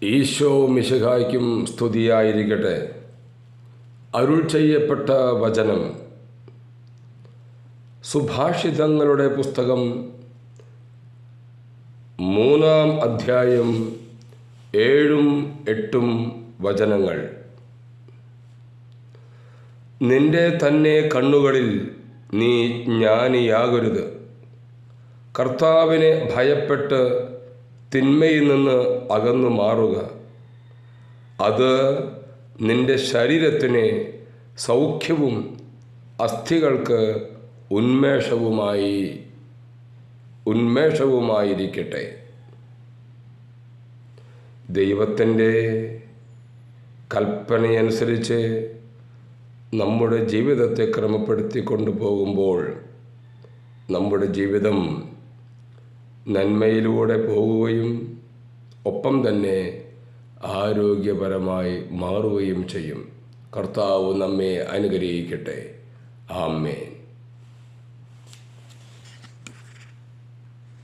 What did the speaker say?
ഈശോ മിശിഹായ്ക്കും സ്തുതിയായിരിക്കട്ടെ. അരുൾ ചെയ്യപ്പെട്ട വചനം സുഭാഷിതങ്ങളുടെ പുസ്തകം 3-ാം അധ്യായം 7-8 വചനങ്ങൾ. നിന്റെ തന്നെ കണ്ണുകളിൽ നീ ജ്ഞാനിയാകരുത്. കർത്താവിനെ ഭയപ്പെട്ട് തിന്മയിൽ നിന്ന് അകന്നു മാറുക. അത് നിന്റെ ശരീരത്തിന് സൗഖ്യവും അസ്ഥികൾക്ക് ഉന്മേഷവുമായിരിക്കട്ടെ. ദൈവത്തിൻ്റെ കൽപ്പനയനുസരിച്ച് നമ്മുടെ ജീവിതത്തെ ക്രമപ്പെടുത്തി കൊണ്ടുപോകുമ്പോൾ നമ്മുടെ ജീവിതം നന്മയിലൂടെ പോവുകയും ഒപ്പം തന്നെ ആരോഗ്യപരമായി മാറുകയും ചെയ്യും. കർത്താവ് നമ്മെ അനുഗ്രഹിക്കട്ടെ. ആമേൻ.